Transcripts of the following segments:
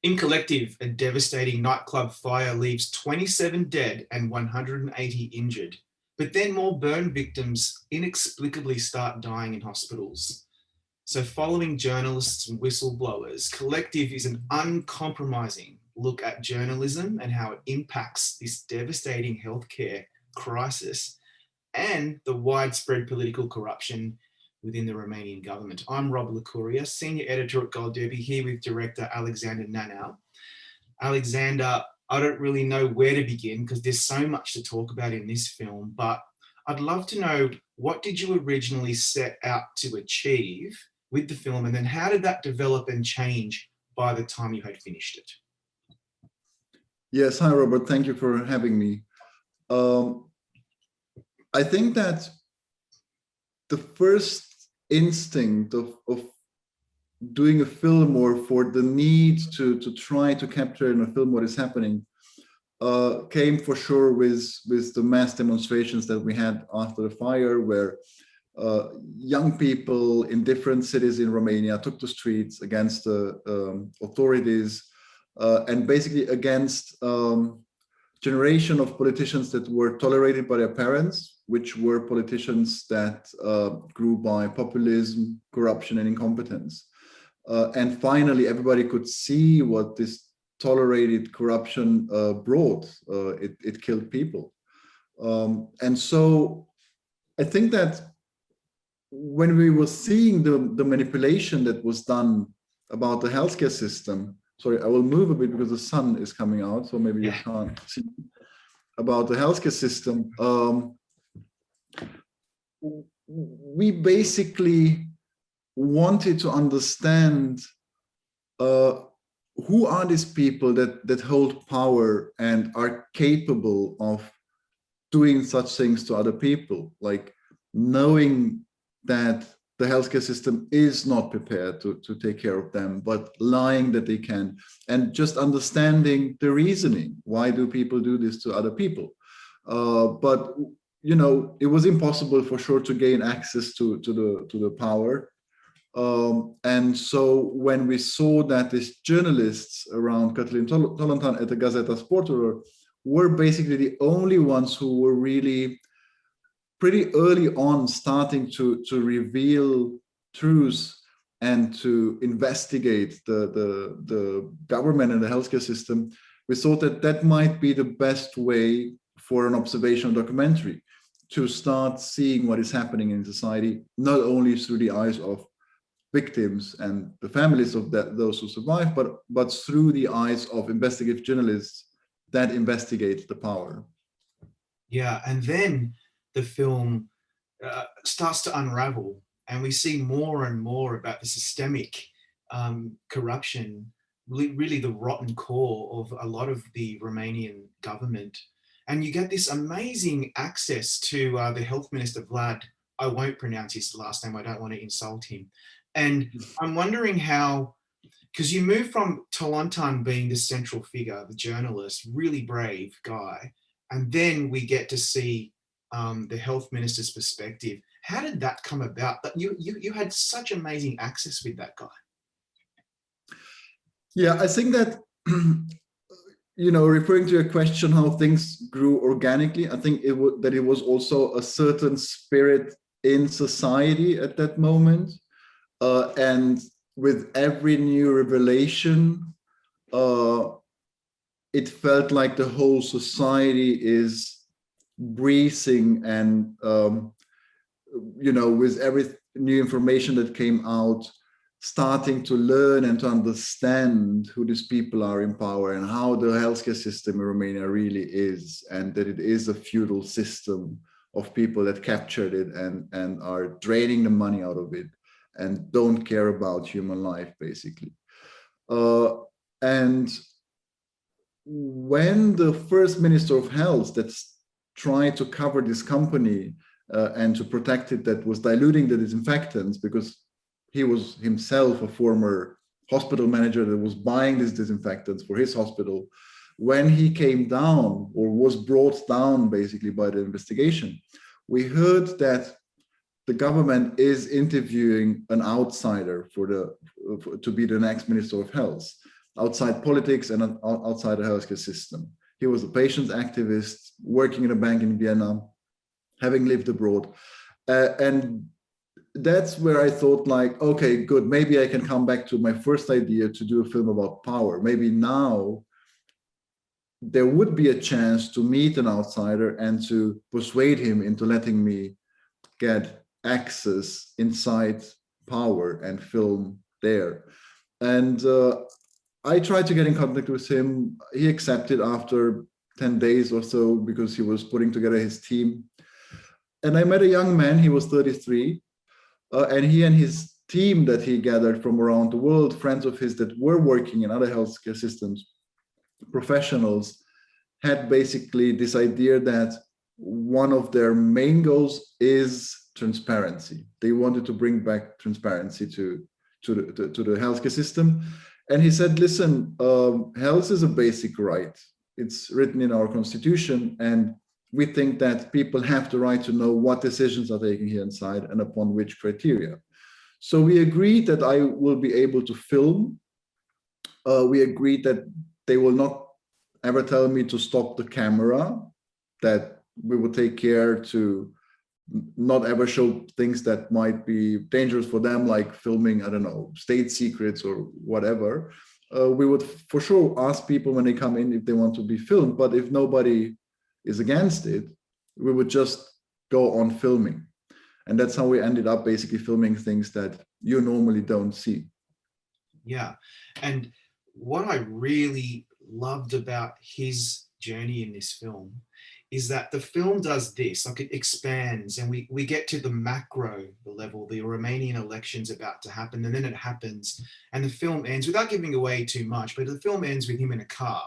In Collective, a devastating nightclub fire leaves 27 dead and 180 injured. But then more burn victims inexplicably start dying in hospitals. So, following journalists and whistleblowers, Collective is an uncompromising look at journalism and how it impacts this devastating healthcare crisis and the widespread political corruption within the Romanian government. I'm Rob Licuria, Senior Editor at Gold Derby, here with Director Alexander Nanau. Alexander, I don't really know where to begin because there's so much to talk about in this film, but I'd love to know, what did you originally set out to achieve with the film, and then how did that develop and change by the time you had finished it? Yes, hi Robert, thank you for having me. I think that the first instinct of doing a film, or for the need to try to capture in a film what is happening, came for sure with the mass demonstrations that we had after the fire, where young people in different cities in Romania took the streets against the authorities, and basically against generation of politicians that were tolerated by their parents, which were politicians that grew by populism, corruption, and incompetence. And finally, everybody could see what this tolerated corruption brought. It killed people. And so I think that when we were seeing the manipulation that was done about the healthcare system, sorry, I will move a bit because the sun is coming out, so maybe you can't see, about the healthcare system, we basically wanted to understand who are these people that hold power and are capable of doing such things to other people, like knowing that the healthcare system is not prepared to take care of them, but lying that they can, and just understanding the reasoning. Why do people do this to other people? But you know, it was impossible for sure to gain access to the power. And so when we saw that these journalists around Cătălin Tolontan at the Gazeta Sportorilor were basically the only ones who were really pretty early on starting to reveal truths and to investigate the government and the healthcare system, we thought that that might be the best way for an observational documentary, to start seeing what is happening in society, not only through the eyes of victims and the families of those who survive, but through the eyes of investigative journalists that investigate the power. Yeah, and then the film starts to unravel, and we see more and more about the systemic corruption, really the rotten core of a lot of the Romanian government. And you get this amazing access to the health minister, Vlad. I won't pronounce his last name, I don't want to insult him. And I'm wondering how, because you move from Tolontan being the central figure, the journalist, really brave guy, and then we get to see the health minister's perspective. How did that come about? But you had such amazing access with that guy. Yeah, I think that, you know, referring to your question, how things grew organically, I think that it was also a certain spirit in society at that moment. And with every new revelation, it felt like the whole society is breathing, and you know, with every new information that came out, starting to learn and to understand who these people are in power and how the healthcare system in Romania really is, and that it is a feudal system of people that captured it and are draining the money out of it and don't care about human life, basically. And when the first Minister of Health that's tried to cover this company and to protect it, that was diluting the disinfectants, because he was himself a former hospital manager that was buying these disinfectants for his hospital, when he came down, or was brought down basically by the investigation, we heard that the government is interviewing an outsider to be the next Minister of Health. outside politics and outside the healthcare system. He was a patients activist, working in a bank in Vienna, having lived abroad. And that's where I thought, like, okay, good, maybe I can come back to my first idea to do a film about power. Maybe now there would be a chance to meet an outsider and to persuade him into letting me get access inside power and film there. And I tried to get in contact with him. He accepted after 10 days or so because he was putting together his team. And I met a young man, he was 33, and he and his team that he gathered from around the world, friends of his that were working in other healthcare systems, professionals, had basically this idea that one of their main goals is transparency. They wanted to bring back transparency to the healthcare system. And he said, listen, health is a basic right. It's written in our constitution, and we think that people have the right to know what decisions are taken here inside and upon which criteria. So we agreed that I will be able to film. We agreed that they will not ever tell me to stop the camera, that we will take care to not ever show things that might be dangerous for them, like filming, I don't know, state secrets or whatever. We would for sure ask people when they come in if they want to be filmed, but if nobody is against it, we would just go on filming. And that's how we ended up basically filming things that you normally don't see. Yeah. And what I really loved about his journey in this film is that the film does this, like it expands and we get to the macro level, the Romanian election's about to happen, and then it happens and the film ends, without giving away too much, but the film ends with him in a car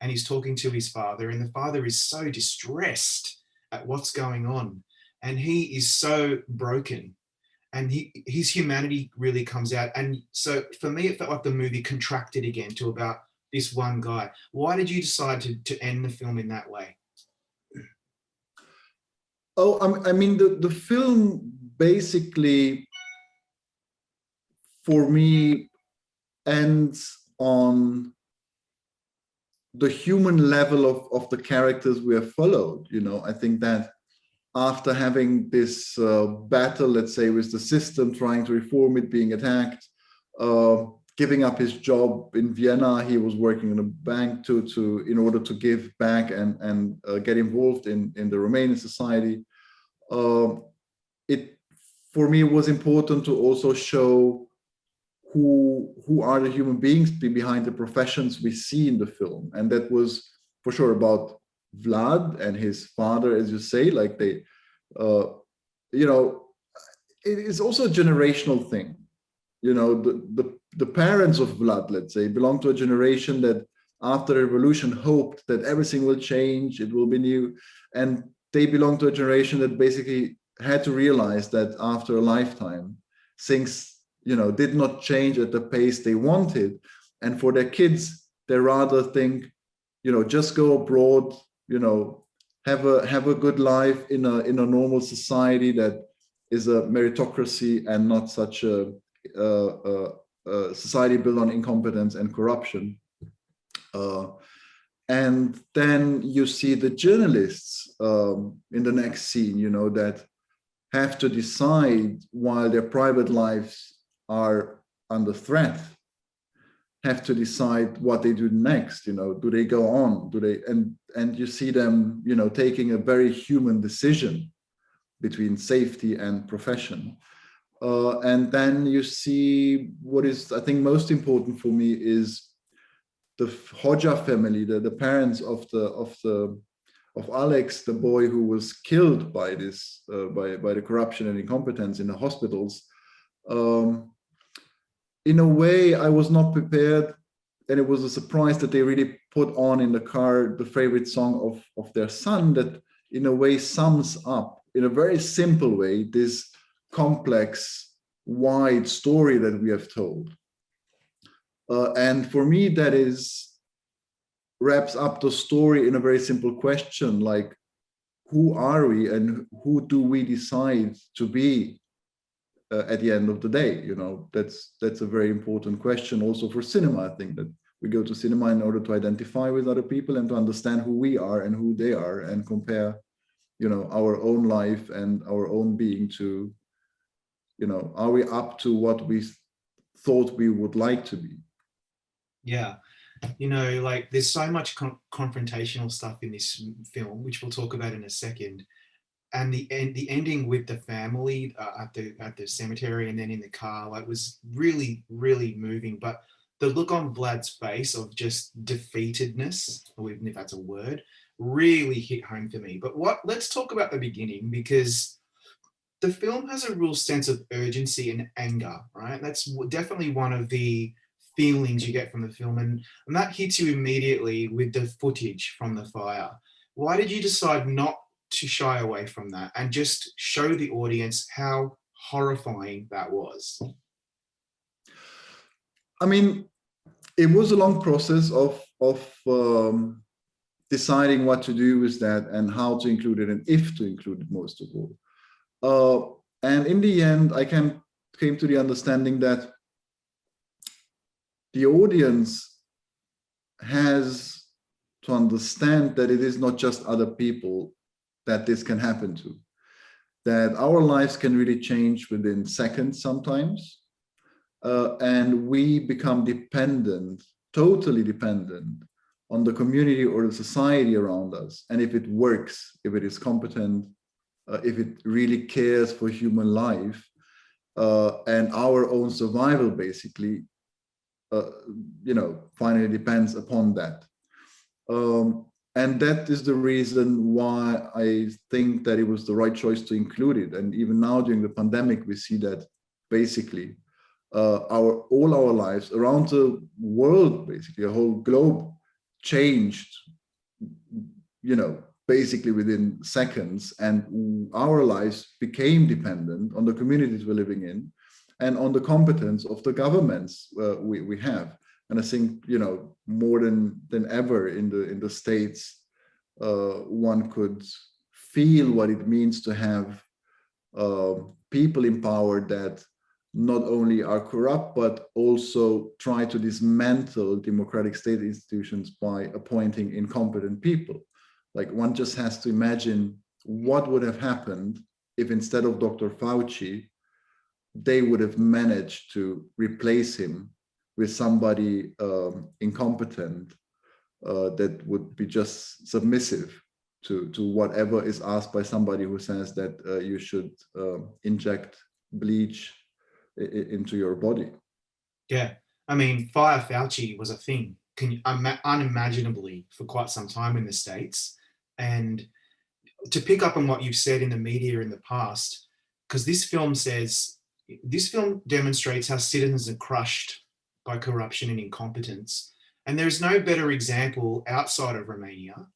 and he's talking to his father, and the father is so distressed at what's going on and he is so broken, and his humanity really comes out. And so for me, it felt like the movie contracted again to about this one guy. Why did you decide to end the film in that way? Oh, I mean, the film basically, for me, ends on the human level of the characters we have followed. You know, I think that after having this battle, let's say, with the system, trying to reform it, being attacked, giving up his job in Vienna, he was working in a bank in order to give back and get involved in the Romanian society. It, for me, was important to also show who are the human beings behind the professions we see in the film. And that was for sure about Vlad and his father, as you say, like they, you know, it is also a generational thing. You know, the parents of Vlad, let's say, belong to a generation that after the revolution hoped that everything will change, it will be new. And they belong to a generation that basically had to realize that after a lifetime, things, you know, did not change at the pace they wanted. And for their kids, they rather think, you know, just go abroad, you know, have a good life in a normal society that is a meritocracy and not such a society built on incompetence and corruption. And then you see the journalists in the next scene, you know, that have to decide while their private lives are under threat, have to decide what they do next. You know, do they go on? Do they, and you see them, you know, taking a very human decision between safety and profession. And then you see what is, I think, most important for me is the Hoxha family, the parents of Alex, the boy who was killed by this by the corruption and incompetence in the hospitals. In a way, I was not prepared, and it was a surprise that they really put on in the car the favorite song of their son that in a way sums up in a very simple way this complex, wide story that we have told. And for me, that wraps up the story in a very simple question, like, who are we and who do we decide to be at the end of the day? You know, that's a very important question also for cinema. I think that We go to cinema in order to identify with other people and to understand who we are and who they are, and compare, our own life and our own being to, are we up to what we thought we would like to be? Yeah. Like there's so much confrontational stuff in this film, which we'll talk about in a second. And the ending with the family at the cemetery and then in the car, like, was really, really moving. But the look on Vlad's face of just defeatedness, or even if that's a word, really hit home for me. But let's talk about the beginning, because the film has a real sense of urgency and anger, right? That's definitely one of the feelings you get from the film, and that hits you immediately with the footage from the fire. Why did you decide not to shy away from that and just show the audience how horrifying that was? I mean, it was a long process of deciding what to do with that and how to include it and if to include it, most of all. And in the end, I came to the understanding that the audience has to understand that it is not just other people that this can happen to, that our lives can really change within seconds sometimes, and we become dependent, totally dependent on the community or the society around us. And if it works, if it is competent, if it really cares for human life and our own survival, basically, finally depends upon that. And that is the reason why I think that it was the right choice to include it. And even now during the pandemic, we see that basically all our lives around the world, basically a whole globe, changed, basically within seconds, and our lives became dependent on the communities we're living in and on the competence of the governments we have. And I think, more than ever in the States, one could feel what it means to have people in power that not only are corrupt, but also try to dismantle democratic state institutions by appointing incompetent people. Like, one just has to imagine what would have happened if instead of Dr. Fauci, they would have managed to replace him with somebody incompetent that would be just submissive to whatever is asked by somebody who says that you should inject bleach into your body. Yeah. I mean, Fire Fauci was a thing unimaginably for quite some time in the States. And to pick up on what you've said in the media in the past, because this film demonstrates how citizens are crushed by corruption and incompetence. And there's no better example outside of Romania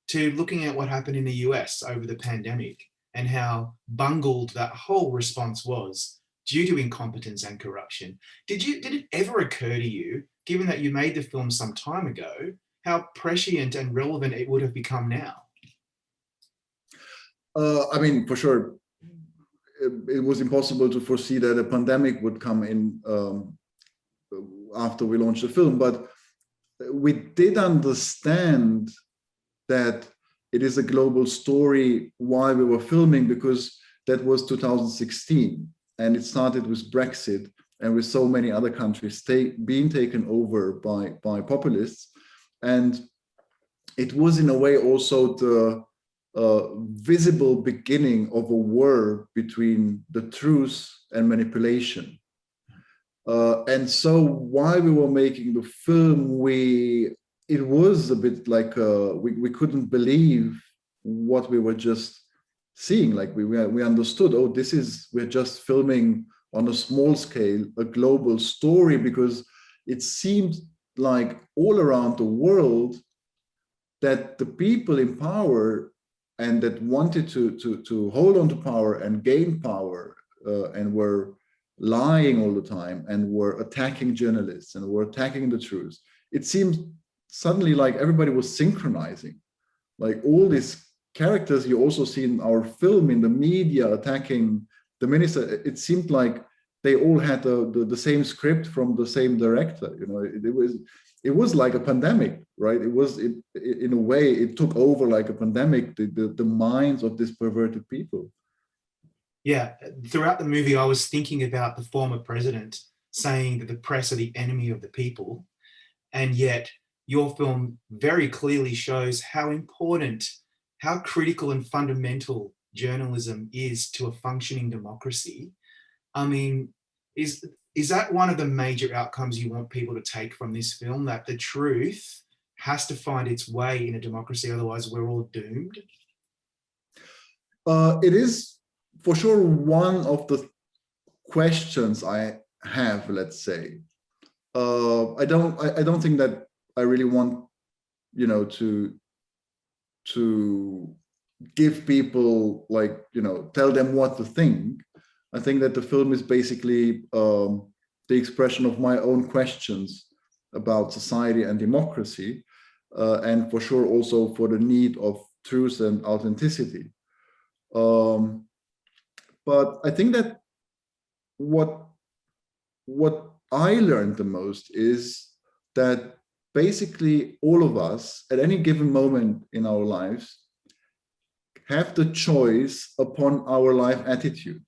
to looking at what happened in the US over the pandemic and how bungled that whole response was due to incompetence and corruption. Did it ever occur to you, given that you made the film some time ago, how prescient and relevant it would have become now? I mean, for sure, it was impossible to foresee that a pandemic would come in after we launched the film, but we did understand that it is a global story while we were filming, because that was 2016, and it started with Brexit and with so many other countries being taken over by populists. And it was in a way also the visible beginning of a war between the truth and manipulation. And so while we were making the film, it was a bit like we couldn't believe what we were just seeing. Like we understood, oh, we're just filming on a small scale, a global story, because it seemed like all around the world that the people in power and that wanted to hold on to power and gain power and were lying all the time and were attacking journalists and were attacking the truth. It seemed suddenly like everybody was synchronizing. Like all these characters you also see in our film, in the media attacking the minister, it seemed like they all had the same script from the same director. You know, it was like a pandemic, right? In a way, it took over like a pandemic, the minds of these perverted people. Yeah, throughout the movie, I was thinking about the former president saying that the press are the enemy of the people. And yet your film very clearly shows how important, how critical and fundamental journalism is to a functioning democracy. I mean, is that one of the major outcomes you want people to take from this film, that the truth has to find its way in a democracy, otherwise we're all doomed? It is for sure one of the questions I have, let's say. I don't think that I really want, you know, to give people, like, you know, tell them what to think. I think that the film is basically the expression of my own questions about society and democracy, and for sure also for the need of truth and authenticity. But I think that what I learned the most is that basically all of us at any given moment in our lives have the choice upon our life attitude,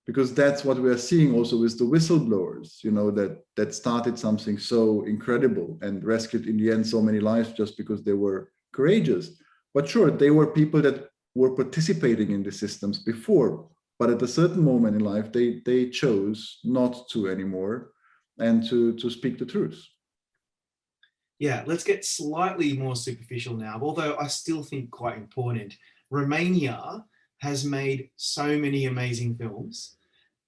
because that's what we are seeing also with the whistleblowers, you know, that started something so incredible and rescued in the end so many lives just because they were courageous. But sure, they were people that were participating in the systems before, but at a certain moment in life they chose not to anymore, and to speak the truth. Yeah, let's get slightly more superficial now, although I still think quite important. Romania has made so many amazing films.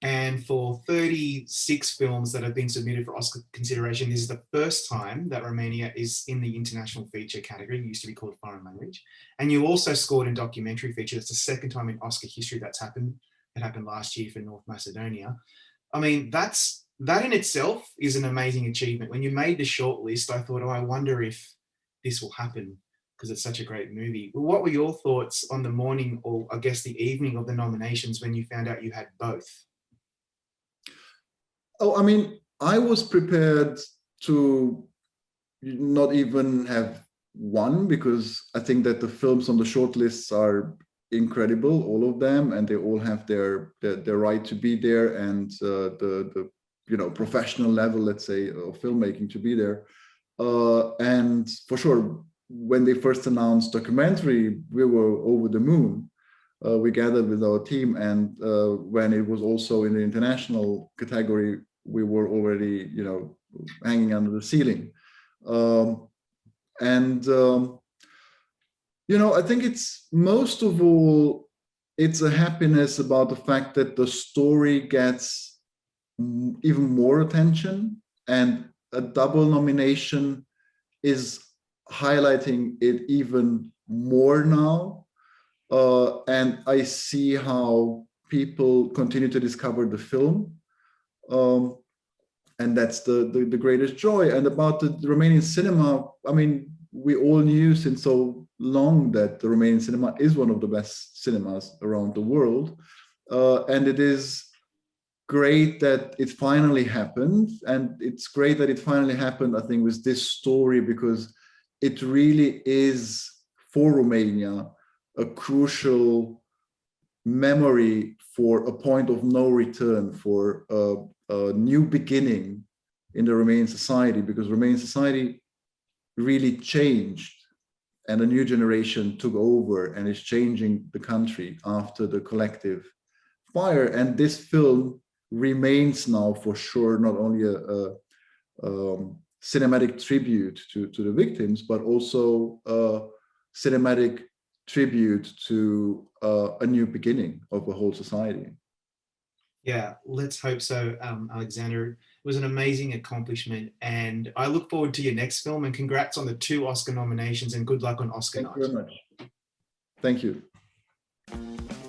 And for 36 films that have been submitted for Oscar consideration, this is the first time that Romania is in the international feature category. It used to be called foreign language. And you also scored in documentary feature. That's the second time in Oscar history that's happened. It happened last year for North Macedonia. I mean, that in itself is an amazing achievement. When you made the shortlist, I thought, oh, I wonder if this will happen, because it's such a great movie. What were your thoughts on the morning, or I guess the evening of the nominations, when you found out you had both? Oh, I mean, I was prepared to not even have one, because I think that the films on the shortlists are incredible, all of them, and they all have their right to be there, and the you know, professional level, let's say, of filmmaking to be there. And for sure, when they first announced documentary, we were over the moon. We gathered with our team, and when it was also in the international category, we were already, you know, hanging under the ceiling. You know, I think it's most of all, it's a happiness about the fact that the story gets even more attention, and a double nomination is highlighting it even more now. And I see how people continue to discover the film. And that's the greatest joy. And about the Romanian cinema, I mean, we all knew since so long that the Romanian cinema is one of the best cinemas around the world. And it is great that it finally happened. And it's great that it finally happened, I think, with this story, because it really is, for Romania, a crucial memory for a point of no return, for a new beginning in the Romanian society, because Romanian society really changed, and a new generation took over and is changing the country after the collective fire. And this film remains now, for sure, not only a cinematic tribute to the victims, but also a cinematic tribute to a new beginning of a whole society. Yeah, let's hope so, Alexander. It was an amazing accomplishment, and I look forward to your next film, and congrats on the 2 Oscar nominations, and good luck on Oscar night. Thank you very much. Thank you.